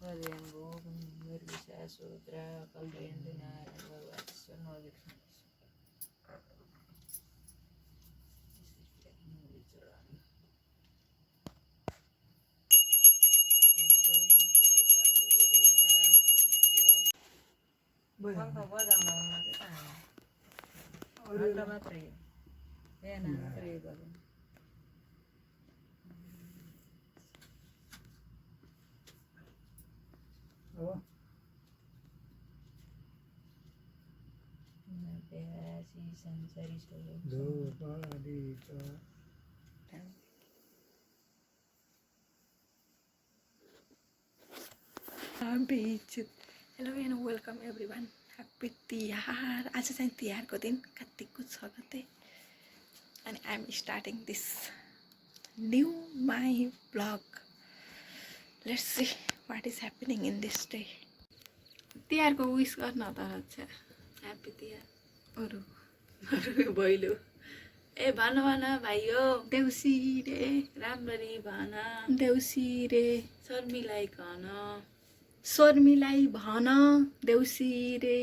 Harian Mirisa Sudra Kalendina Vatsanovic. Hello and welcome everyone. Happy Tihar. आज चाहिँ तिहारको दिन कार्तिकको 6 गते and I'm starting this new my vlog. Let's see what is happening in this day. तिहारको wish गर्न त रहेछ. ह्यापी तिहार. अरु भइलो. ए भन भन भाइयो. देउसी रे. राम्ररी भन. देउसी रे. शर्मिलाई भन. शर्मिलाई भन देउसी रे.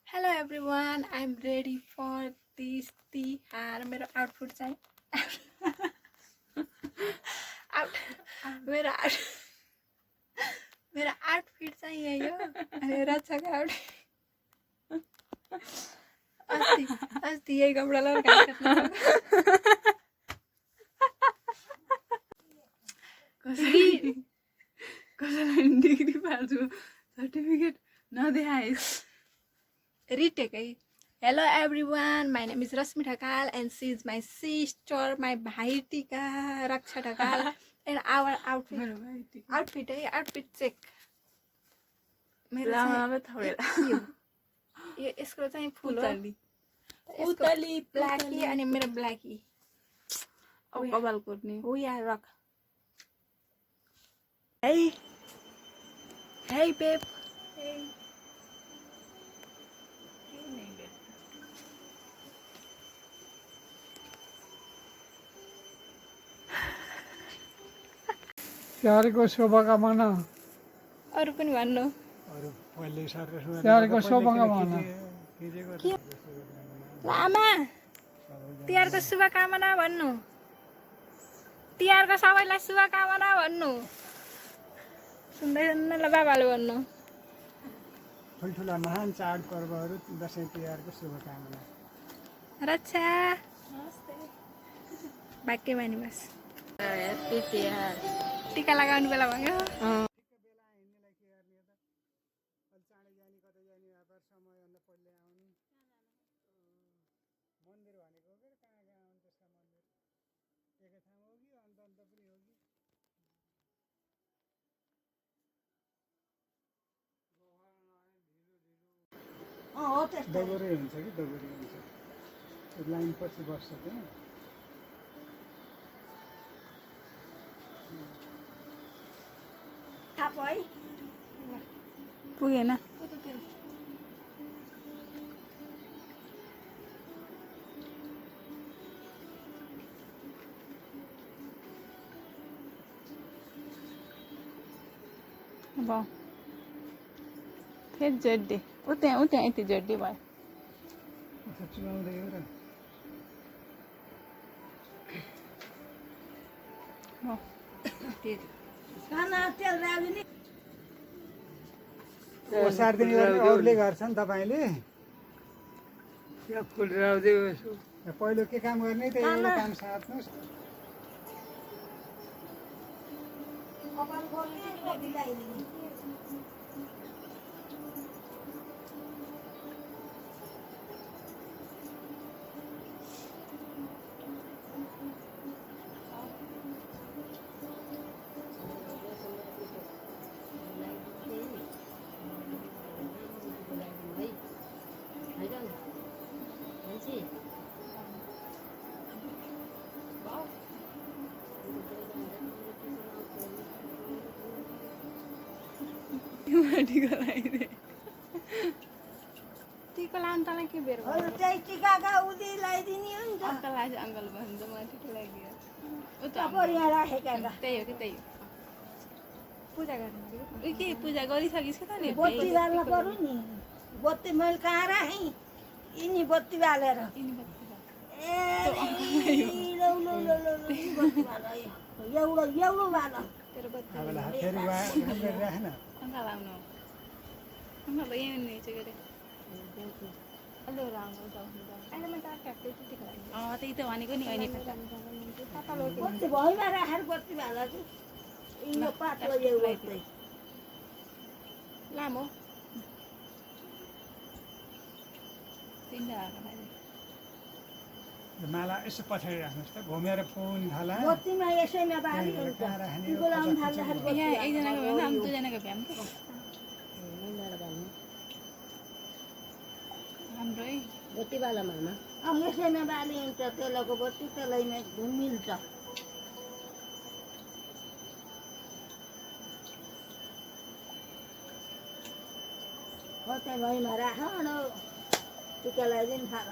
Hello everyone, I'm ready for this Tihar. मेरो आउटफिट चाहिँ मेरो आउटफिट चाहिँ यही हो. अनि रक्षाको आउटफिट अस्ति यही कपडा लगाएर घाँस काट्न कसैलाई डिग्री पाल्छु certificate नदेखाइस्. Retake. Hello everyone, my name is Rasmi Thakal and she is my sister, my Bhaitika Raksha Thakal and our outfit check. यसको चाहिँ फुल उतली ब्ल्याकी अनि मेरो ब्ल्याकी ओ कपाल कोर्ने हो यार रक. Hey babe. Hey. तिहारको शुभकामना. अरु पनि भन्नु. तिहारको शुभकामना. आमा तिहारको शुभकामना भन्नु. तिहारको सबैलाई शुभकामना भन्नु. सुन्दैन ल बाबाले भन्नु. ठुल्ठुला महान चाडपर्वहरू दशैं तिहारको शुभकामना. रक्षा नमस्ते. बाक्य मानि बस. ह्यापी तिहार. टीका लगाउनु बेला भयो. डगोरे हुन्छ कि डगोरे हुन्छ. लाइन पछि बस्छ त्यहाँ. पुगेन. अब फेरि जोड्दै उतै यति जोड्दै भयो. चुनाउँदै हो र. ओसार दिने अरूले गर्छन् तपाईले. फुल राउदै पहिलो के काम गर्ने त एउटा काम साट्नुहोस्. टिका लगाइदिए टिका लानु तँलाई के बेर भयो चाहिँ टिकाका उदी लगाइदिने हो नि त अङ्कल आज अङ्कल भन्छ मलाई टिका लगाइदियो ऊ त टपर यहाँ राखेका त त्यही हो कि त्यही हो पूजा गर्नु ऊ के पूजा गरिसकिस् कि त नि बत्ती बाल्न पर्यो नि बत्ती मैले कहाँ राखेँ यिनी बत्ती बालेर यिनी बत्ती बाल। ए लौ लौ लौ लौ लौ, बत्ती बाल एउटो एउटो बाल तेरो बत्ती अब फेरि काम गरिराखेन अङ्कल आउनु अङ्कल त यहीँ हुनुहुन्छ के अरे अहिले आउनु अहिले म त क्याप्टे टिका लगाइदिएँ त्यही त भनेको नि अहिले बत्ती भैमा राखेर बत्ती बाल चाहिँ यिनीको पातलो एउटा चाहिँ लामो तिनवटा माला यसो पछाडि राख्नुहोस् त घुमेर पुग्नु थाला बत्तीमा यसैमा बाल्यो नि त कहाँ राख्ने टिको लाउनु थाल्दाखेरि बत्ती यहाँ एकजनाको भएन अनि दुईजनाको भ्याम त राम्रो है बत्ती बाला मामा अब यसैमा बाल्यो नि त तेलको बत्ती तेलैमा मिल्छ कतै भैमा राख न टिका लगाइदिनु थाल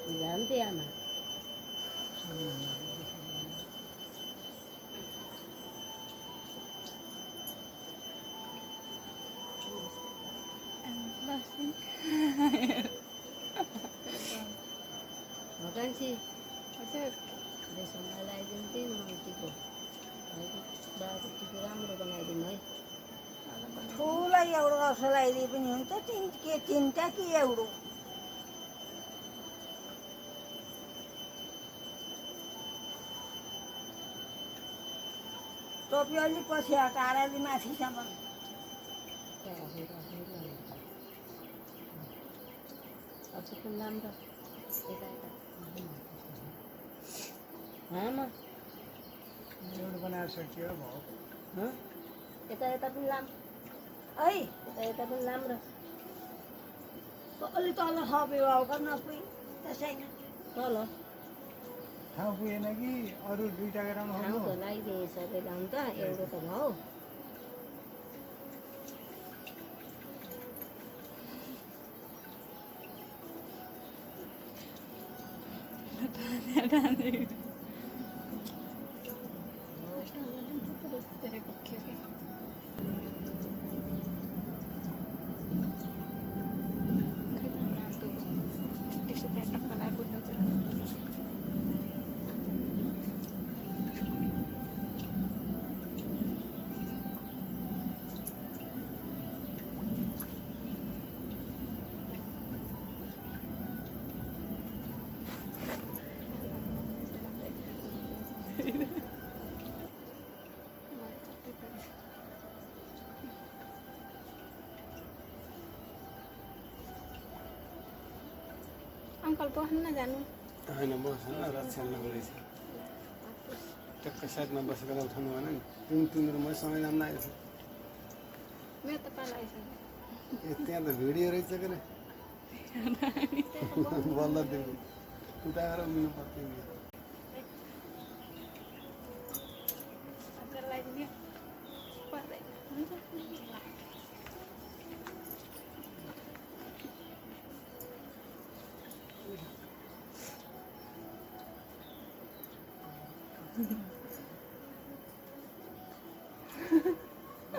पूजा पनि त्यही आमा भकान्सी हजुर बेसनमा लगाइदिन्थेँ मन्टीको बाबु टिको राम्रो बनाइदिनु है ठुलो एउटा असो लगाइदिए पनि हुन्छ तिनवटा कि एउटा टोपी अलिक पछि हटाएर अलि माथिसम्म राम्रो एउटा बनाएर सकियो भयो यता यता पनि लाम है यता यता पनि राम्रो अलि तल थप्यो अब गर्न पुइ त्यसैन तल ठाउँ पुगेन कि अरू दुईवटा गराउनु ठाउँ त लगाइदिए सबैलाई अन्त एउटा त भयो अङ्कल बस्नु जानु होइन बस्नु रक्षामा रहेछ टक्क साइडमा बसेर उठाउनु भएन नि तिम्रो म सँगै जान लागेको छु मेरो त पाला आइसक्यो ए त्यहाँ त भिडियो रहेछ के अरे बल्ल देऊ उता आएर मिल्नु पर्थ्यो नि अचार लगाइदिने पर्दैन हुन्छ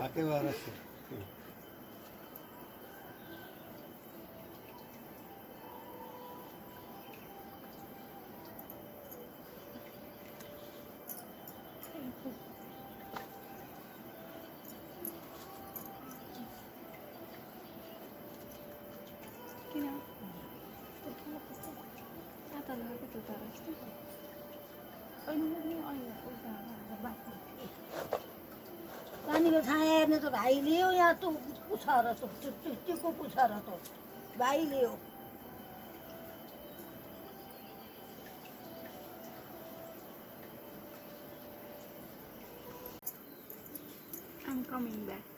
आके भएर पानीको छाया हेर्ने त भाइले हो यहाँ त पुछ र त को पुछ र त भाइले हो I'm coming back.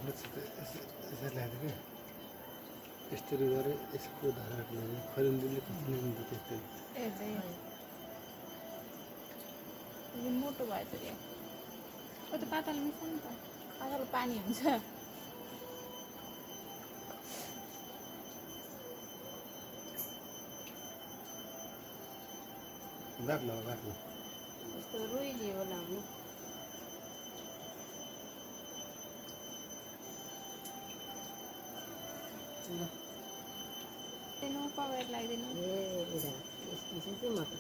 यसरी ल्याएको क्या यसरी गरेँ यसको धारा खरिन्दुले कति ल्याइदिन्छ त्यस्तै मोटो भयो त त्यो त पातल मिल्छ नि त पातल पानी हुन्छ बाक्लो बाक्लो यस्तो रुइले होला हुनु तेनो पावर लगाइदिनु ए बुढा यस्तो चाहिँ के म त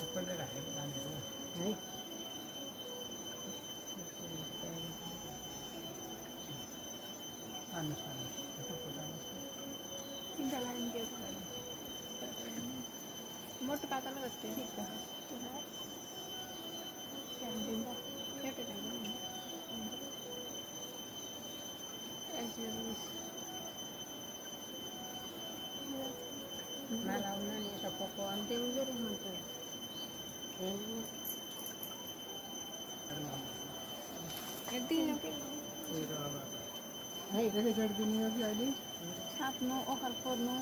सबैले राखेको पानीको है पार्नुहोस् पार्नुहोस् तिनवटा लाइन के मोटो पातलो जस्तै ठिक छ नलाउनु नि यता पक्को अन्त्य हुँदो रहेछ मन त हेर्दिनँ के है कसै गरिदिने हो कि अहिले छाप्नु ओखर फोर्नु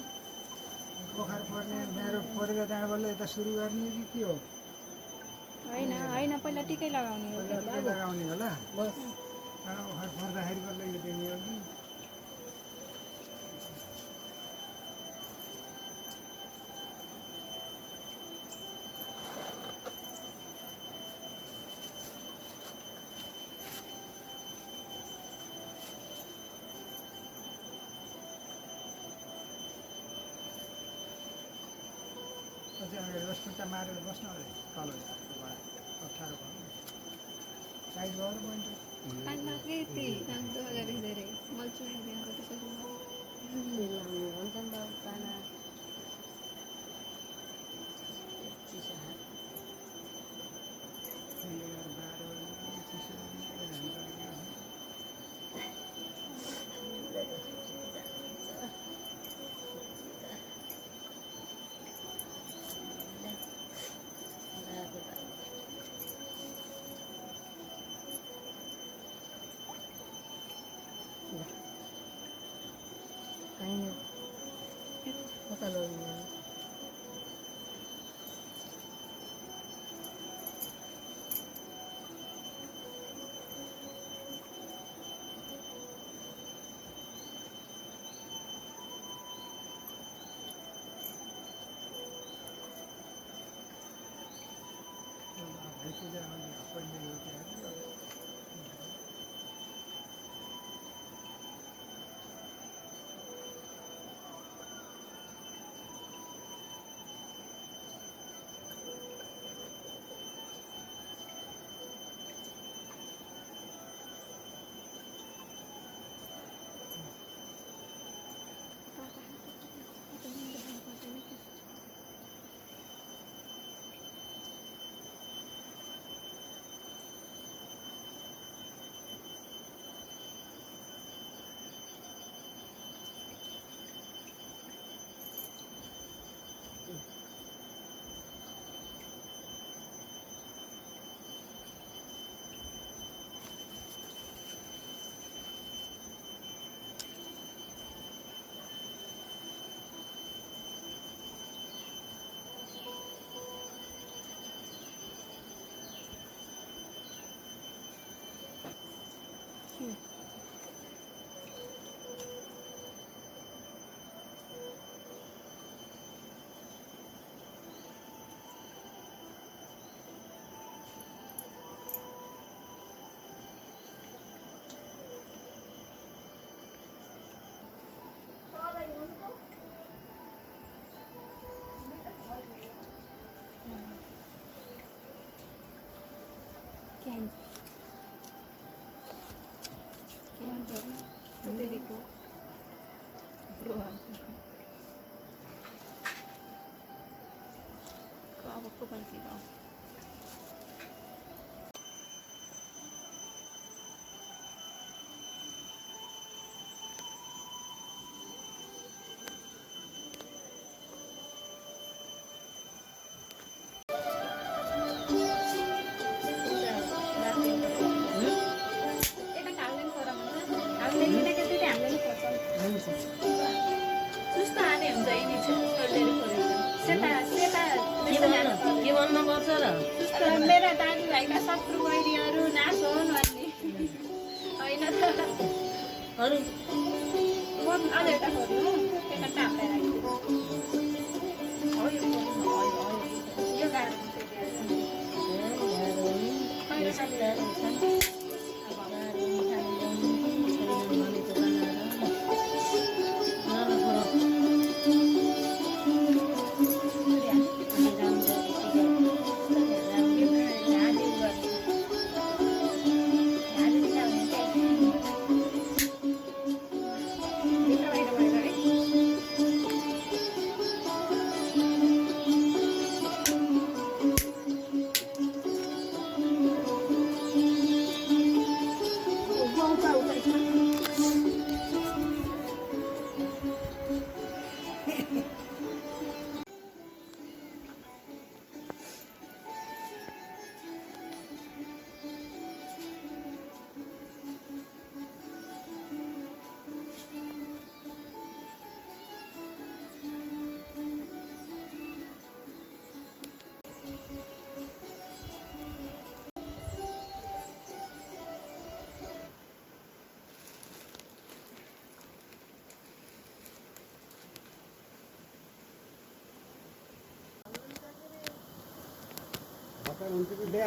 ओखर पर्ने मेरो परेको जाँडबाट यता सुरु गर्ने कि के हो होइन होइन पहिला टिकै लगाउने हो पहिला के लगाउने होला बस ओखर पर्दाखेरि बल्ल यो दिने हो कि पछि अगाडि रसपुच्चा मारेर बस्नु अरे तल अप्ठ्यारो भयो साइड भयो पोइन्ट पानी फेरि राम्रो गरेर धेरै मल्छु दिएको त्यसरी लाउनु भन्छ नि बाबु पाना कहीँ कता लग्नु के भन्नुपर्छ र मेरा दाजुभाइका शत्रु वैरीहरू नाश होन् भन्ने होइन त अरू अझ एउटा खोज्नु त्यता टाप्दै राखिदिनु यो गाह्रो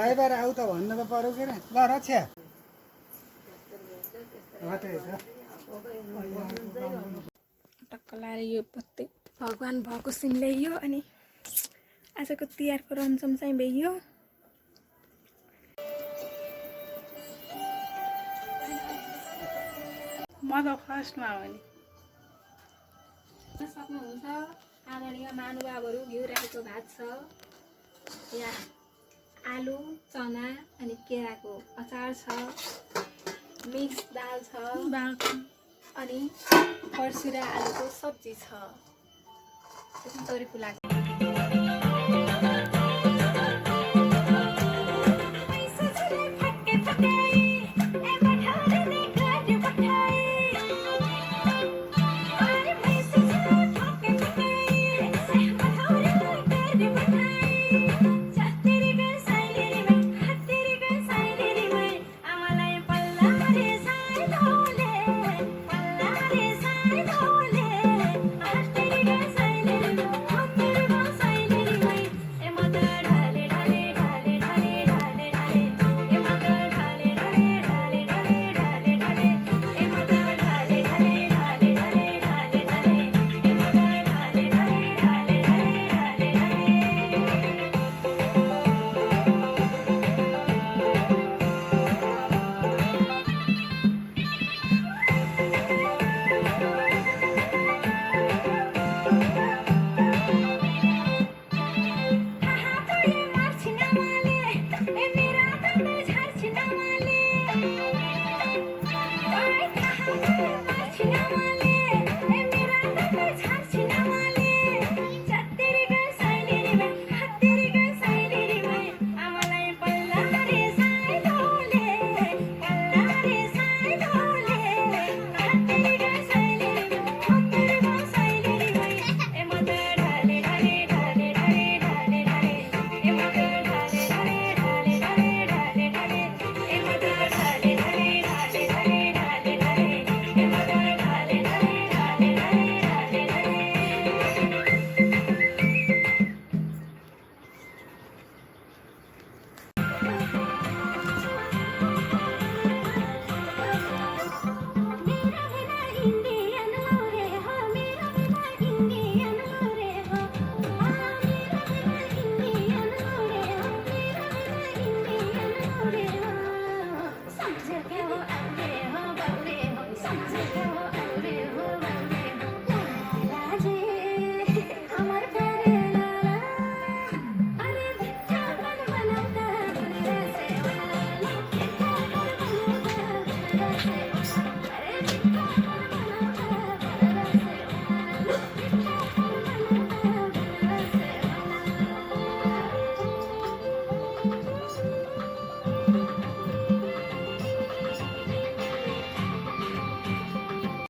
आइबार आऊ त भन्नु त पर्यो के ल रक्षा टक्क लाएर यो प्रत्येक भगवान् भएको सिन ल्याइयो अनि आजको तिहारको रमझम चाहिँ भइयो। म त फर्स्टमा हो नि सक्नुहुन्छ आदरणीय महानुभावहरू घिउ राखेको भात छ, यहाँ आलु चना अनि केराको अचार छ, मिक्स दाल छ अनि फर्सी र आलुको सब्जी छ, तोरी फुलाको